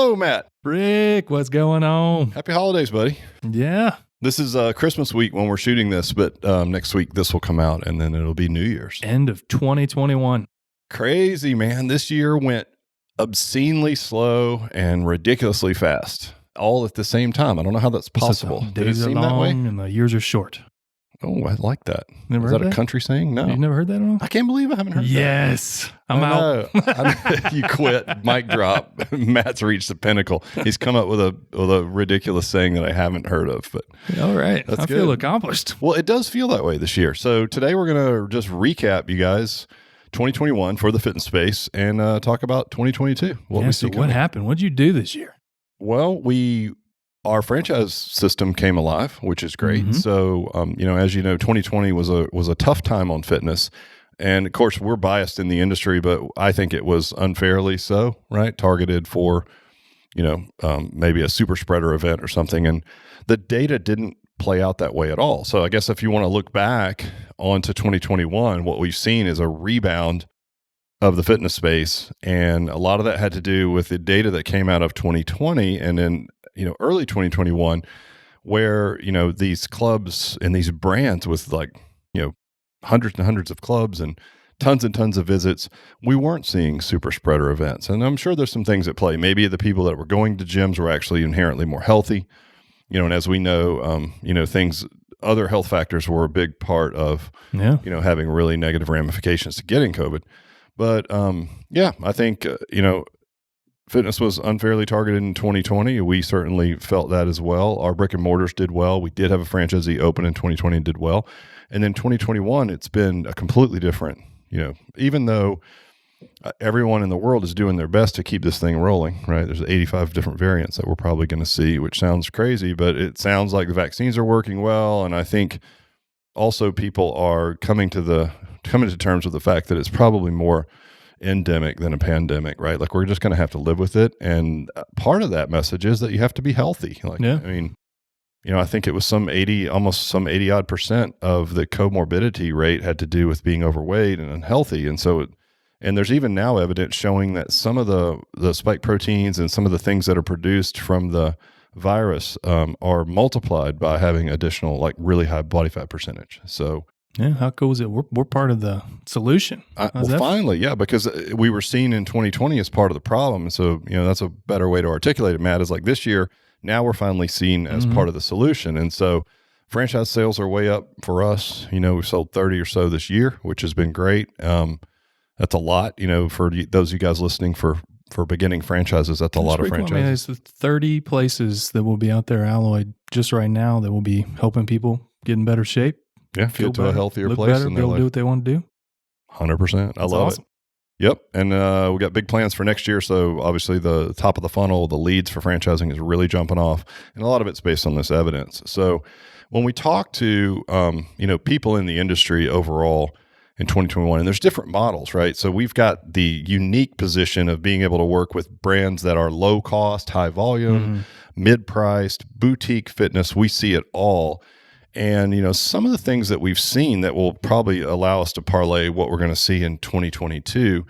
Hello, Matt. Rick, what's going on? Happy holidays, buddy. Yeah. This is Christmas week when we're shooting this, but next week this will come out, and then it'll be New Year's. End of 2021. Crazy, man. This year went obscenely slow and ridiculously fast, all at the same time. I don't know how that's possible. Did it seem that way? And the years are short. Oh, I like that. Never Is heard that a that? country saying? No. You've never heard that at all? I can't believe I haven't heard that. Yes. I'm out. You quit. Mic drop. Matt's reached the pinnacle. He's come up with a ridiculous saying that I haven't heard of. But all right. That's I good. feel accomplished. Well, it does feel that way this year. So today we're going to just recap, you guys, 2021 for the fitness space and talk about 2022. What happened? What'd you do this year? Well, our franchise system came alive, which is great. Mm-hmm. So, as you know, 2020 was a tough time on fitness. And of course, we're biased in the industry, but I think it was unfairly so, right? Targeted for, maybe a super spreader event or something. And the data didn't play out that way at all. So I guess if you want to look back onto 2021, what we've seen is a rebound of the fitness space. And a lot of that had to do with the data that came out of 2020 and then, early 2021, where, these clubs and these brands with hundreds and hundreds of clubs and tons of visits, we weren't seeing super spreader events. And I'm sure there's some things at play. Maybe the people that were going to gyms were actually inherently more healthy, and as we know, other health factors were a big part of, having really negative ramifications to getting COVID. But, I think, fitness was unfairly targeted in 2020. We certainly felt that as well. Our brick and mortars did well. We did have a franchisee open in 2020 and did well. And then 2021, it's been a completely different, even though everyone in the world is doing their best to keep this thing rolling, right? There's 85 different variants that we're probably going to see, which sounds crazy, but it sounds like the vaccines are working well. And I think also people are coming to terms with the fact that it's probably more endemic than a pandemic, right? Like we're just going to have to live with it. And part of that message is that you have to be healthy. I think it was almost some 80 odd % of the comorbidity rate had to do with being overweight and unhealthy. And so, and there's even now evidence showing that some of the spike proteins and some of the things that are produced from the virus are multiplied by having additional, like really high body fat percentage. So, yeah, how cool is it? We're part of the solution. Finally, yeah, because we were seen in 2020 as part of the problem. So, that's a better way to articulate it, Matt, is like this year, now we're finally seen as part of the solution. And so franchise sales are way up for us. We've sold 30 or so this year, which has been great. That's a lot, for those of you guys listening for beginning franchises, that's a lot of franchises. Cool. I mean, there's 30 places that will be out there alloyed just right now that will be helping people get in better shape. Yeah, get to a healthier place better, in their life. Do what they want to do. 100%. I love it. Yep. And we got big plans for next year. So obviously the top of the funnel, the leads for franchising is really jumping off. And a lot of it's based on this evidence. So when we talk to, people in the industry overall in 2021, and there's different models, right? So we've got the unique position of being able to work with brands that are low cost, high volume, mid-priced, boutique fitness. We see it all. And, some of the things that we've seen that will probably allow us to parlay what we're going to see in 2022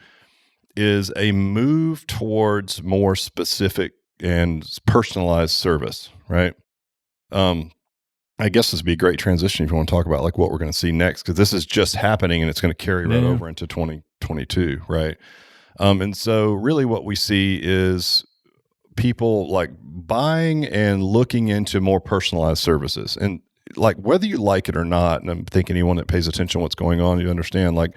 is a move towards more specific and personalized service, right? I guess this would be a great transition if you want to talk about like what we're going to see next, because this is just happening and it's going to carry right over into 2022, right? And so really what we see is people like buying and looking into more personalized services. And like whether you like it or not, and I'm thinking anyone that pays attention to what's going on, you understand, like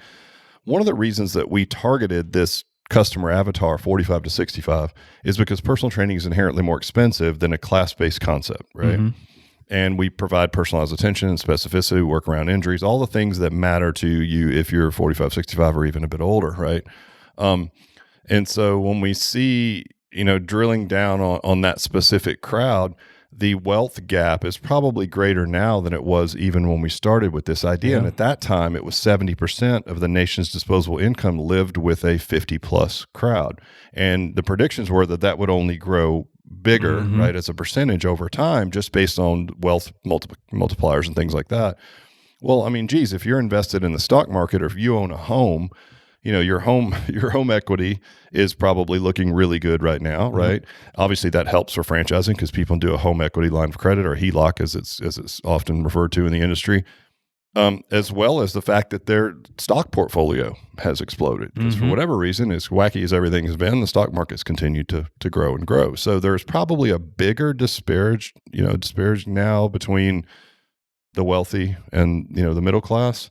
one of the reasons that we targeted this customer avatar 45 to 65 is because personal training is inherently more expensive than a class-based concept, right? Mm-hmm. And we provide personalized attention and specificity, work around injuries, all the things that matter to you if you're 45, 65, or even a bit older, right? And so when we see, drilling down on that specific crowd, the wealth gap is probably greater now than it was even when we started with this idea. Yeah. And at that time, it was 70% of the nation's disposable income lived with a 50-plus crowd. And the predictions were that would only grow bigger, right, as a percentage over time, just based on wealth multipliers and things like that. Well, I mean, geez, if you're invested in the stock market or if you own a home, your home equity is probably looking really good right now, right? Obviously, that helps for franchising because people do a home equity line of credit, or HELOC, as it's often referred to in the industry. As well as the fact that their stock portfolio has exploded. Because for whatever reason, as wacky as everything has been, the stock market's continued to grow and grow. So there's probably a bigger disparage now between the wealthy and, the middle class.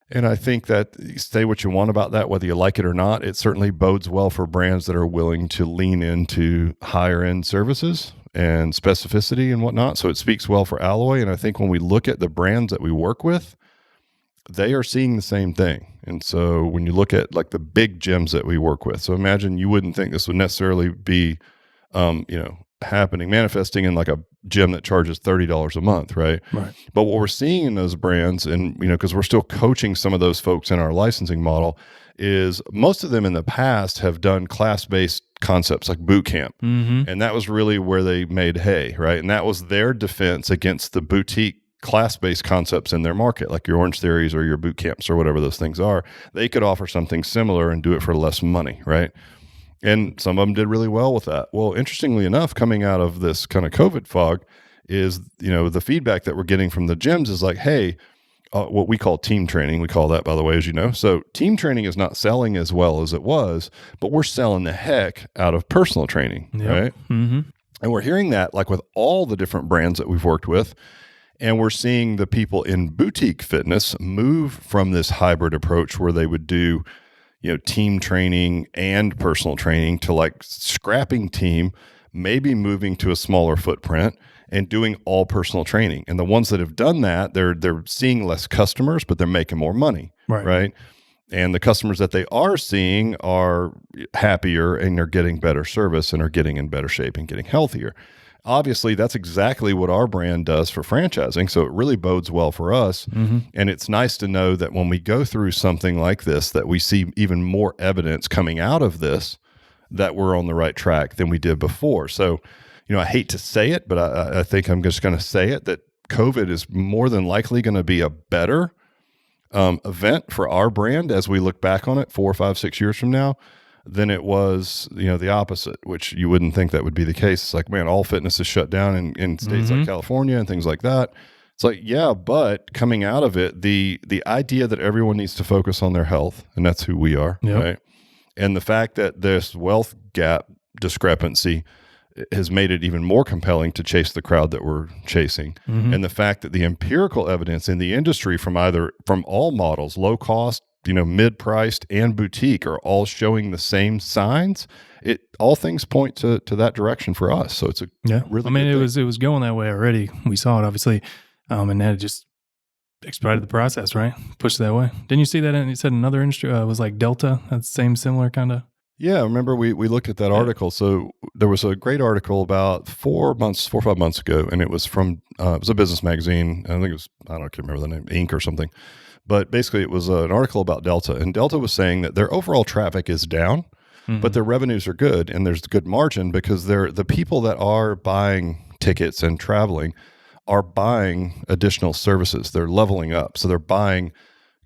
And I think that, say what you want about that, whether you like it or not, it certainly bodes well for brands that are willing to lean into higher end services and specificity and whatnot. So it speaks well for Alloy. And I think when we look at the brands that we work with, they are seeing the same thing. And so when you look at like the big gyms that we work with, so imagine you wouldn't think this would necessarily be, manifesting in like a gym that charges $30 a month, right? Right. But what we're seeing in those brands, and because we're still coaching some of those folks in our licensing model, is most of them in the past have done class-based concepts like boot camp. And that was really where they made hay, right? And that was their defense against the boutique class-based concepts in their market, like your Orange Theories or your boot camps or whatever those things are. They could offer something similar and do it for less money, right? And some of them did really well with that. Well, interestingly enough, coming out of this kind of COVID fog is, the feedback that we're getting from the gyms is like, hey, what we call team training, we call that, by the way, as you know. So team training is not selling as well as it was, but we're selling the heck out of personal training, right? And we're hearing that like with all the different brands that we've worked with. And we're seeing the people in boutique fitness move from this hybrid approach where they would do team training and personal training to like scrapping team, maybe moving to a smaller footprint and doing all personal training. And the ones that have done that, they're seeing less customers, but they're making more money, right? And the customers that they are seeing are happier and they're getting better service and are getting in better shape and getting healthier. Obviously, that's exactly what our brand does for franchising. So it really bodes well for us. And it's nice to know that when we go through something like this, that we see even more evidence coming out of this, that we're on the right track than we did before. So, I hate to say it, but I think I'm just going to say it, that COVID is more than likely going to be a better event for our brand as we look back on it 4, 5, 6 years from now than it was, the opposite, which you wouldn't think that would be the case. It's like, man, all fitness is shut down in states like California and things like that. It's like, yeah, but coming out of it, the idea that everyone needs to focus on their health, and that's who we are, right? And the fact that this wealth gap discrepancy has made it even more compelling to chase the crowd that we're chasing. And the fact that the empirical evidence in the industry from all models, low cost, mid-priced and boutique, are all showing the same signs. All things point to that direction for us. So it's really. I mean, it was going that way already. We saw it obviously, and then it just expedited the process, right? Pushed it that way. Didn't you see that? You said another industry was like Delta. That's similar kind of. Yeah, remember we looked at that article. So there was a great article about 4 or 5 months ago, and it was from it was a business magazine. I think it was, I can't remember the name, Inc. or something. But basically, it was an article about Delta, and Delta was saying that their overall traffic is down, but their revenues are good, and there's good margin because the people that are buying tickets and traveling are buying additional services. They're leveling up, so they're buying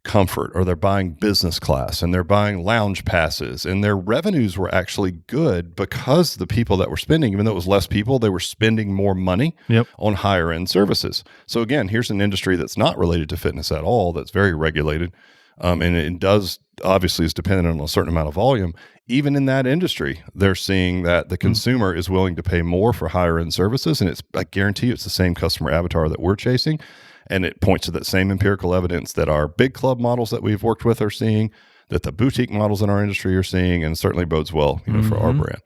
comfort, or they're buying business class, and they're buying lounge passes, and their revenues were actually good because the people that were spending, even though it was less people, they were spending more money on higher end services. So again, here's an industry that's not related to fitness at all, that's very regulated, and it does obviously is dependent on a certain amount of volume. Even in that industry, they're seeing that the consumer is willing to pay more for higher end services, and I guarantee you it's the same customer avatar that we're chasing. And it points to that same empirical evidence that our big club models that we've worked with are seeing, that the boutique models in our industry are seeing, and certainly bodes well, for our brand.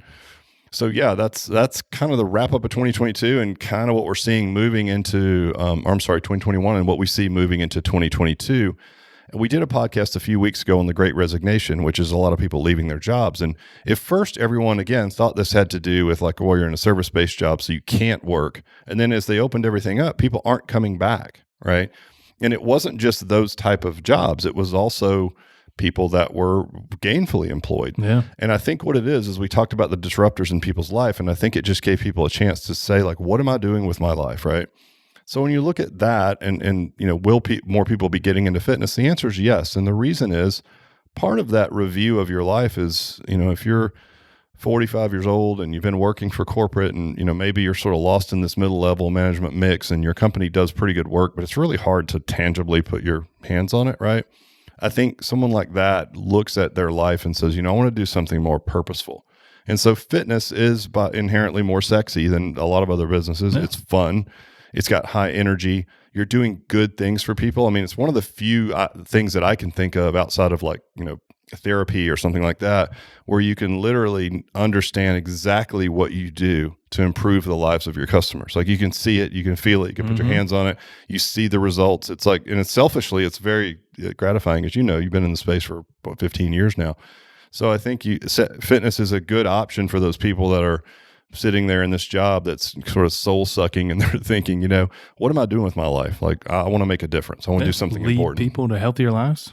So yeah, that's kind of the wrap up of 2022 and kind of what we're seeing moving into, 2021 and what we see moving into 2022. We did a podcast a few weeks ago on the Great Resignation, which is a lot of people leaving their jobs. And at first, everyone, again, thought this had to do with like, well, you're in a service-based job, so you can't work. And then as they opened everything up, people aren't coming back, right? And it wasn't just those type of jobs. It was also people that were gainfully employed. Yeah. And I think what it is we talked about the disruptors in people's life, and I think it just gave people a chance to say, like, what am I doing with my life, right? So when you look at that and will more people be getting into fitness? The answer is yes. And the reason is part of that review of your life is, if you're 45 years old and you've been working for corporate and, maybe you're sort of lost in this middle level management mix and your company does pretty good work, but it's really hard to tangibly put your hands on it, right? I think someone like that looks at their life and says, I want to do something more purposeful. And so fitness is inherently more sexy than a lot of other businesses. Yeah. It's fun. It's got high energy. You're doing good things for people. I mean, it's one of the few things that I can think of outside of therapy or something like that, where you can literally understand exactly what you do to improve the lives of your customers. Like you can see it, you can feel it, you can put your hands on it, you see the results. It's like, and it's selfishly, it's very gratifying. As you've been in the space for 15 years now. So I think fitness is a good option for those people that are sitting there in this job that's sort of soul sucking and they're thinking, what am I doing with my life? Like, I want to make a difference. I want to do something important. Lead people to healthier lives.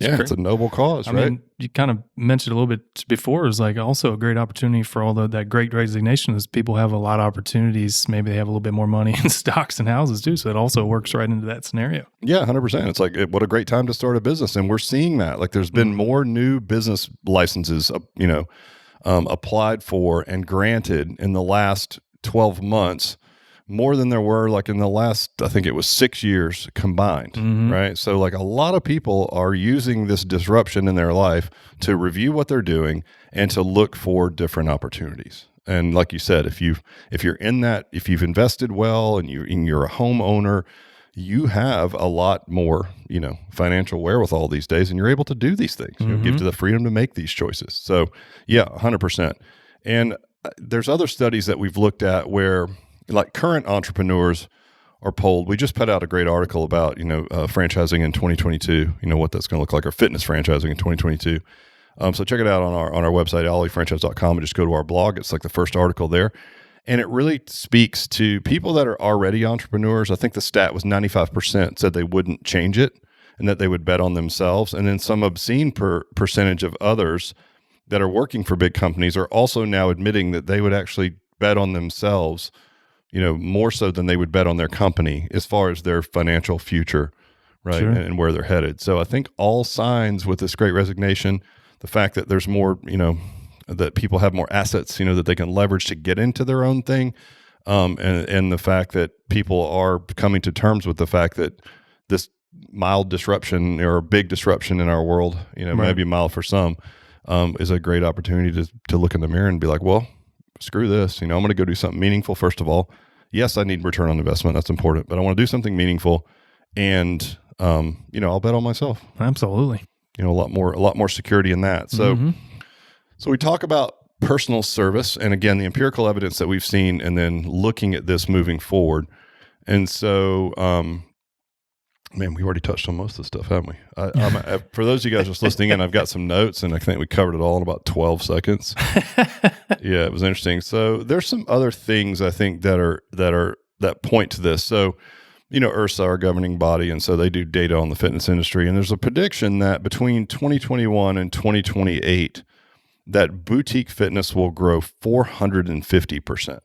It's a noble cause, right? I mean, you kind of mentioned a little bit before, it's like also a great opportunity for all that great resignation is people have a lot of opportunities. Maybe they have a little bit more money in stocks and houses too. So it also works right into that scenario. Yeah, 100%. It's like, what a great time to start a business. And we're seeing that. Like there's been more new business licenses, applied for and granted in the last 12 months, more than there were like in the last, I think it was 6 years combined, right? So like a lot of people are using this disruption in their life to review what they're doing and to look for different opportunities. And like you said, if you're in that, if you've invested well and you're a homeowner, you have a lot more, financial wherewithal these days, and you're able to do these things. Give you the freedom to make these choices. So yeah, 100%. And there's other studies that we've looked at where like current entrepreneurs are polled. We just put out a great article about, franchising in 2022, what that's going to look like, or fitness franchising in 2022. So check it out on our website, ollifranchise.com, and just go to our blog. It's like the first article there. And it really speaks to people that are already entrepreneurs. I think the stat was 95% said they wouldn't change it and that they would bet on themselves. And then some obscene percentage of others that are working for big companies are also now admitting that they would actually bet on themselves, more so than they would bet on their company as far as their financial future, right? Sure. And where they're headed. So I think all signs with this great resignation, the fact that there's more, that people have more assets, that they can leverage to get into their own thing. And the fact that people are coming to terms with the fact that this mild disruption or big disruption in our world, right, maybe mild for some, is a great opportunity to look in the mirror and be like, well, screw this. I'm going to go do something meaningful. First of all, yes, I need return on investment. That's important, but I want to do something meaningful. And, I'll bet on myself. Absolutely. A lot more security in that. So, So we talk about personal service and again, the empirical evidence that we've seen and then looking at this moving forward. And so, we've already touched on most of the stuff, haven't we? For those of you guys just listening in, I've got some notes and I think we covered it all in about 12 seconds. Yeah, it was interesting. So there's some other things I think that point to this. So, IRSA, our governing body, and so they do data on the fitness industry. And there's a prediction that between 2021 and 2028, that boutique fitness will grow 450%.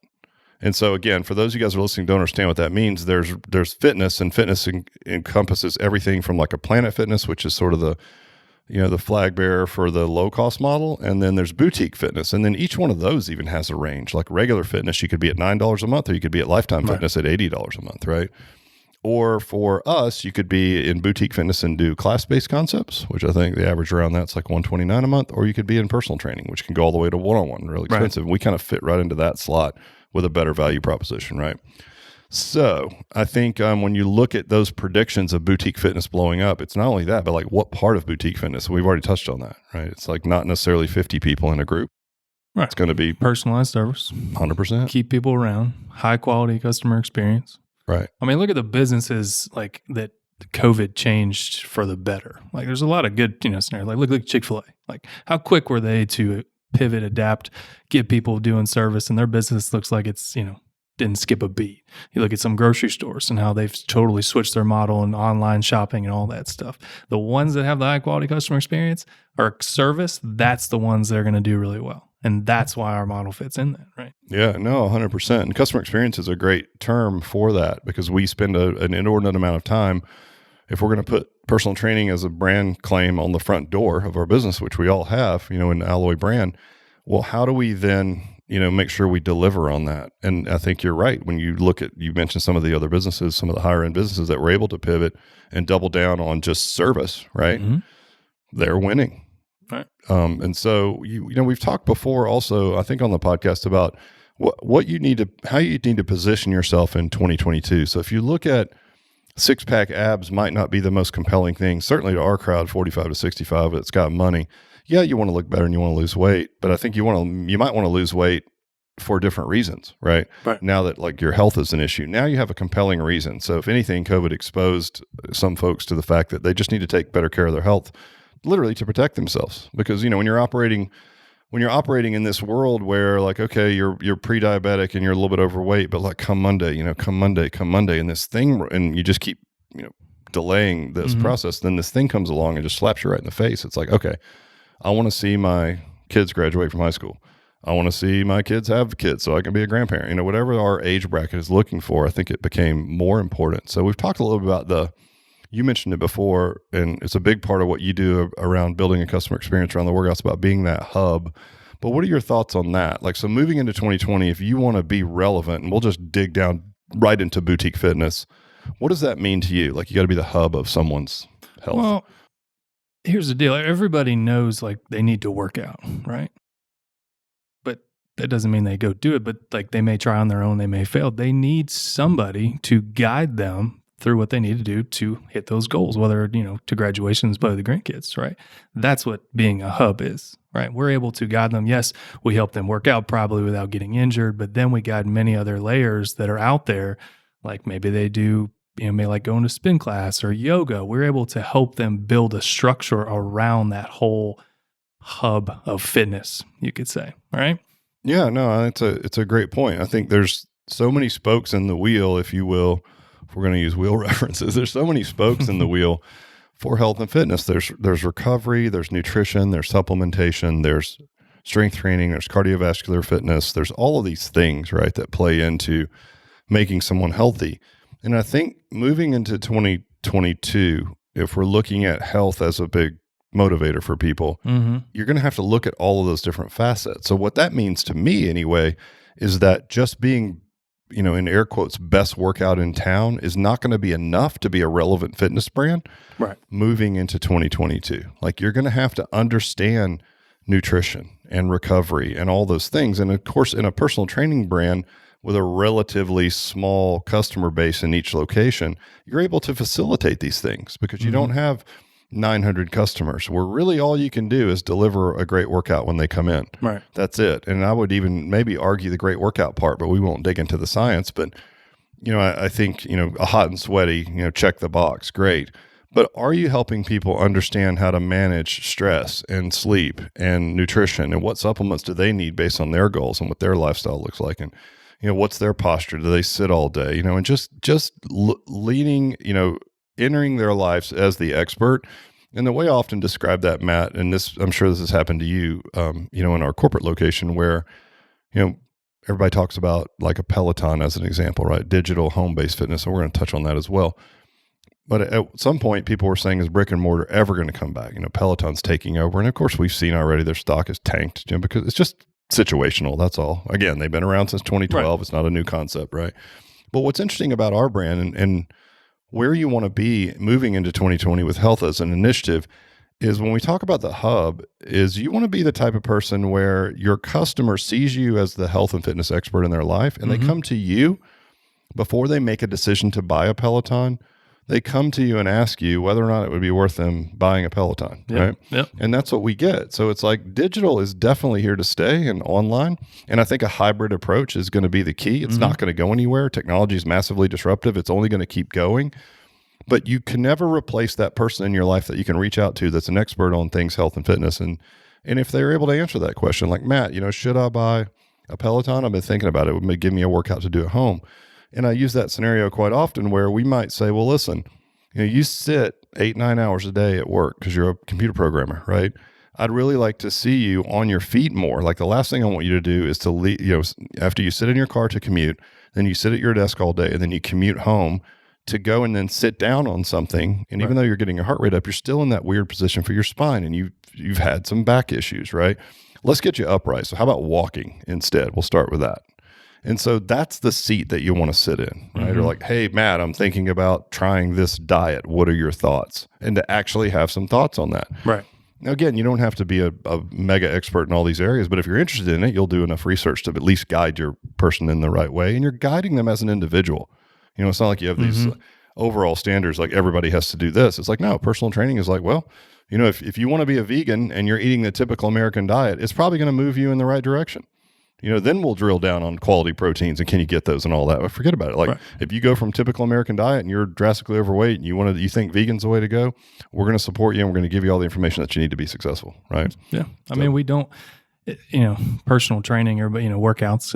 And so again, for those of you guys who are listening, don't understand what that means. There's fitness, and fitness encompasses everything from like a Planet Fitness, which is sort of the, the flag bearer for the low cost model. And then there's boutique fitness. And then each one of those even has a range. Like regular fitness, you could be at $9 a month, or you could be at Lifetime Fitness at $80 a month, right? Or for us, you could be in boutique fitness and do class-based concepts, which I think the average around that's like $129 a month. Or you could be in personal training, which can go all the way to one-on-one, really expensive. Right. We kind of fit right into that slot with a better value proposition, right? So I think when you look at those predictions of boutique fitness blowing up, it's not only that, but like what part of boutique fitness? We've already touched on that, right? It's like not necessarily 50 people in a group. Right. It's going to be personalized service. 100%. Keep people around. High quality customer experience. Right. I mean, look at the businesses like that COVID changed for the better. Like there's a lot of good, scenarios. Like look at Chick-fil-A. Like how quick were they to pivot, adapt, get people doing service, and their business looks like it's, didn't skip a beat. You look at some grocery stores and how they've totally switched their model and online shopping and all that stuff. The ones that have the high quality customer experience or service, that's the ones that are going to do really well. And that's why our model fits in that, right? Yeah, no, 100%. And customer experience is a great term for that because we spend an inordinate amount of time. If we're going to put personal training as a brand claim on the front door of our business, which we all have, in the Alloy brand. Well, how do we then, make sure we deliver on that? And I think you're right. When you look at, you mentioned some of the other businesses, some of the higher end businesses that were able to pivot and double down on just service, right? Mm-hmm. They're winning. Right. And so, we've talked before also, I think on the podcast about what you need to, how you need to position yourself in 2022. So if you look at six-pack abs might not be the most compelling thing, certainly to our crowd, 45 to 65, that's got money. Yeah, you want to look better and you want to lose weight, but I think you might want to lose weight for different reasons, right? Right. Now that like your health is an issue, now you have a compelling reason. So if anything, COVID exposed some folks to the fact that they just need to take better care of their health, literally to protect themselves. Because, when you're operating in this world where like, okay, you're pre-diabetic and you're a little bit overweight, but like come Monday, and this thing, and you just keep, delaying this process, then this thing comes along and just slaps you right in the face. It's like, okay, I want to see my kids graduate from high school. I want to see my kids have kids so I can be a grandparent. Whatever our age bracket is looking for, I think it became more important. So we've talked a little bit about you mentioned it before, and it's a big part of what you do around building a customer experience around the workouts, about being that hub. But what are your thoughts on that? Like, so moving into 2020, if you want to be relevant, and we'll just dig down right into boutique fitness, what does that mean to you? Like, you got to be the hub of someone's health. Well, here's the deal. Everybody knows like they need to work out, right? But that doesn't mean they go do it. But like they may try on their own, they may fail. They need somebody to guide them through what they need to do to hit those goals, whether, to graduations by the grandkids, right? That's what being a hub is, right? We're able to guide them. Yes, we help them work out probably without getting injured, but then we guide many other layers that are out there. Like maybe they do, may like going to spin class or yoga. We're able to help them build a structure around that whole hub of fitness, you could say, right? Yeah, no, it's a great point. I think there's so many spokes in the wheel, if you will. If we're going to use wheel references, there's so many spokes in the wheel for health and fitness. There's recovery, there's nutrition, there's supplementation, there's strength training, there's cardiovascular fitness. There's all of these things, right, that play into making someone healthy. And I think moving into 2022, if we're looking at health as a big motivator for people, you're going to have to look at all of those different facets. So what that means to me anyway, is that just being, in air quotes, best workout in town is not going to be enough to be a relevant fitness brand. Right. Moving into 2022, like you're going to have to understand nutrition and recovery and all those things. And of course, in a personal training brand with a relatively small customer base in each location, you're able to facilitate these things because you don't have 900 customers where really all you can do is deliver a great workout when they come in. Right. That's it. And I would even maybe argue the great workout part, but we won't dig into the science. But, I think, a hot and sweaty, check the box. Great. But are you helping people understand how to manage stress and sleep and nutrition and what supplements do they need based on their goals and what their lifestyle looks like? And, what's their posture? Do they sit all day? And just leaning, entering their lives as the expert. And the way I often describe that, Matt, and this, I'm sure this has happened to you, in our corporate location where, everybody talks about like a Peloton as an example, right? Digital home-based fitness. And we're going to touch on that as well. But at some point, people were saying, is brick and mortar ever going to come back? Peloton's taking over. And of course, we've seen already their stock is tanked, because it's just situational. That's all. Again, they've been around since 2012. Right. It's not a new concept, right? But what's interesting about our brand and where you want to be moving into 2020 with health as an initiative is when we talk about the hub is you want to be the type of person where your customer sees you as the health and fitness expert in their life and they come to you before they make a decision to buy a Peloton. They come to you and ask you whether or not it would be worth them buying a Peloton, right? Yep. And that's what we get. So it's like digital is definitely here to stay and online. And I think a hybrid approach is going to be the key. It's not going to go anywhere. Technology is massively disruptive. It's only going to keep going. But you can never replace that person in your life that you can reach out to that's an expert on things health and fitness. And if they're able to answer that question, like, Matt, should I buy a Peloton? I've been thinking about it. It would give me a workout to do at home. And I use that scenario quite often where we might say, well, listen, you sit 8-9 hours a day at work because you're a computer programmer, right? I'd really like to see you on your feet more. Like the last thing I want you to do is to leave, after you sit in your car to commute, then you sit at your desk all day and then you commute home to go and then sit down on something. And even though you're getting your heart rate up, you're still in that weird position for your spine, and you've had some back issues, right? Let's get you upright. So how about walking instead? We'll start with that. And so that's the seat that you want to sit in, right? Or like, hey, Matt, I'm thinking about trying this diet. What are your thoughts? And to actually have some thoughts on that. Right. Now, again, you don't have to be a mega expert in all these areas, but if you're interested in it, you'll do enough research to at least guide your person in the right way. And you're guiding them as an individual. You know, it's not like you have these overall standards, like everybody has to do this. It's like, no, personal training is like, well, you know, if you want to be a vegan and you're eating the typical American diet, it's probably going to move you in the right direction. You know, then we'll drill down on quality proteins and can you get those and all that. But forget about it. Like if you go from typical American diet and you're drastically overweight and you think vegan's the way to go, we're going to support you and we're going to give you all the information that you need to be successful. Right. Yeah. I mean, we don't, you know, personal training or, you know, workouts,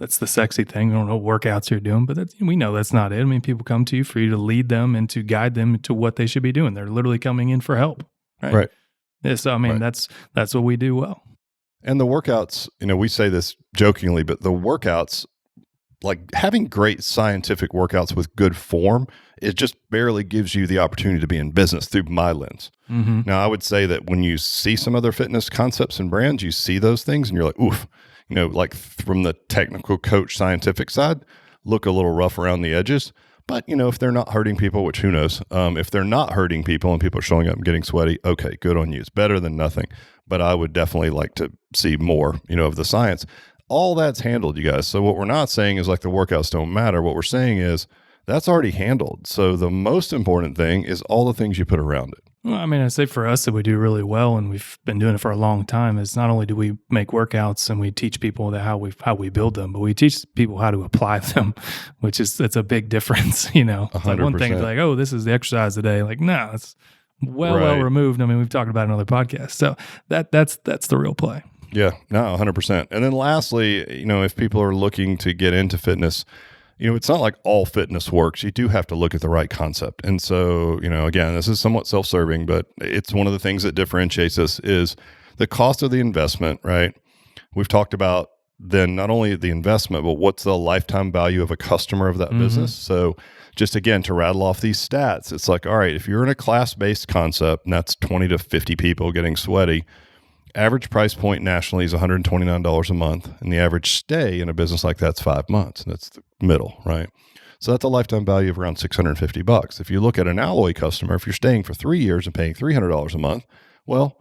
that's the sexy thing. We don't know what workouts you're doing, but we know that's not it. I mean, people come to you for you to lead them and to guide them to what they should be doing. They're literally coming in for help. Right. Yeah, so, I mean, that's what we do well. And the workouts, you know, we say this jokingly, but the workouts, like having great scientific workouts with good form, it just barely gives you the opportunity to be in business through my lens. Now, I would say that when you see some other fitness concepts and brands, you see those things and you're like, oof, you know, like from the technical coach scientific side, look a little rough around the edges. But, you know, if they're not hurting people, which who knows, if they're not hurting people and people are showing up and getting sweaty, okay, good on you. It's better than nothing. But I would definitely like to see more, you know, of the science. All that's handled, you guys. So what we're not saying is like the workouts don't matter. What we're saying is that's already handled. So the most important thing is all the things you put around it. Well, I mean, I say for us that we do really well, and we've been doing it for a long time, is not only do we make workouts and we teach people that how we build them, but we teach people how to apply them, that's a big difference. You know, it's like one thing is like, oh, this is the exercise today. Like, no, it's well removed. I mean, we've talked about it in other podcasts. So that's the real play. Yeah, no, 100%. And then lastly, you know, if people are looking to get into fitness, you know, it's not like all fitness works. You do have to look at the right concept. And so, you know, again, this is somewhat self-serving, but it's one of the things that differentiates us is the cost of the investment, right? We've talked about then not only the investment, but what's the lifetime value of a customer of that business. So just again, to rattle off these stats, it's like, all right, if you're in a class-based concept and that's 20 to 50 people getting sweaty, average price point nationally is $129 a month, and the average stay in a business like that's 5 months, and that's the middle, right? So that's a lifetime value of around $650. If you look at an alloy customer, if you're staying for 3 years and paying $300 a month, well,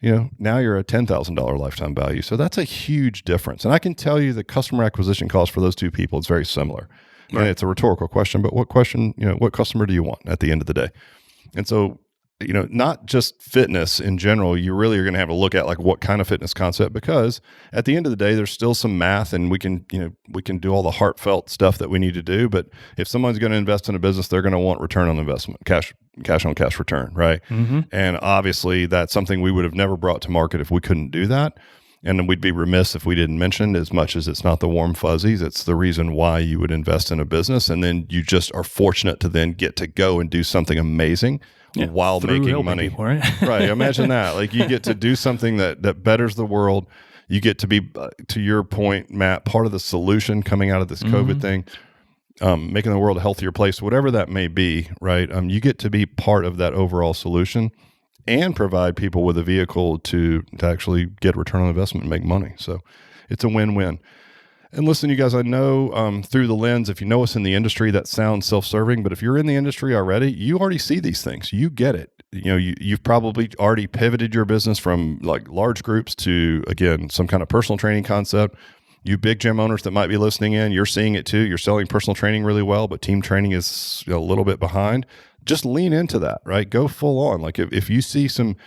you know, now you're at $10,000 lifetime value. So that's a huge difference. And I can tell you the customer acquisition cost for those two people is very similar. Right. And it's a rhetorical question, but what customer do you want at the end of the day? And so, you know, not just fitness in general, you really are going to have to look at like what kind of fitness concept, because at the end of the day, there's still some math and we can do all the heartfelt stuff that we need to do. But if someone's going to invest in a business, they're going to want return on investment, cash on cash return. Right. And obviously that's something we would have never brought to market if we couldn't do that. And then we'd be remiss if we didn't mention, as much as it's not the warm fuzzies, it's the reason why you would invest in a business. And then you just are fortunate to then get to go and do something amazing while making money. People, right? Right. Imagine that. Like you get to do something that betters the world. You get to be, to your point, Matt, part of the solution coming out of this COVID thing, making the world a healthier place, whatever that may be, right? You get to be part of that overall solution and provide people with a vehicle to actually get return on investment and make money. So it's a win-win. And listen, you guys, I know through the lens, if you know us in the industry, that sounds self-serving, but if you're in the industry already, you already see these things. You get it. You know, you've probably already pivoted your business from like large groups to, again, some kind of personal training concept. You big gym owners that might be listening in, you're seeing it too. You're selling personal training really well, but team training is a little bit behind. Just lean into that, right? Go full on. Like if you see some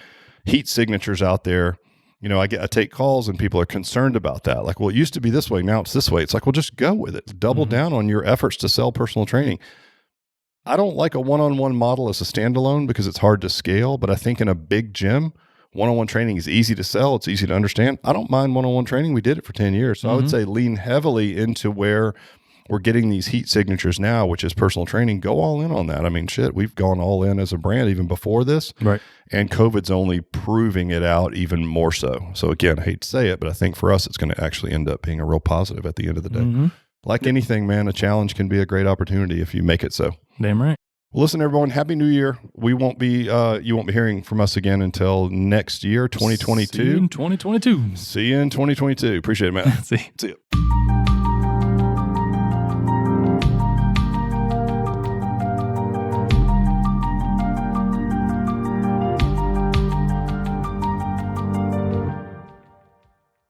heat signatures out there, you know, I take calls and people are concerned about that. Like, well, it used to be this way. Now it's this way. It's like, well, just go with it. Double down on your efforts to sell personal training. I don't like a one-on-one model as a standalone because it's hard to scale, but I think in a big gym, one-on-one training is easy to sell. It's easy to understand. I don't mind one-on-one training. We did it for 10 years. So I would say lean heavily into where we're getting these heat signatures now, which is personal training. Go all in on that. I mean, shit, we've gone all in as a brand even before this. Right. And COVID's only proving it out even more so. So again, I hate to say it, but I think for us, it's going to actually end up being a real positive at the end of the day. like anything, man, a challenge can be a great opportunity if you make it so. Damn right. Well, listen, everyone, Happy New Year. We won't be, you won't be hearing from us again until next year, 2022. See you in 2022. See you in 2022. Appreciate it, man. See. See you.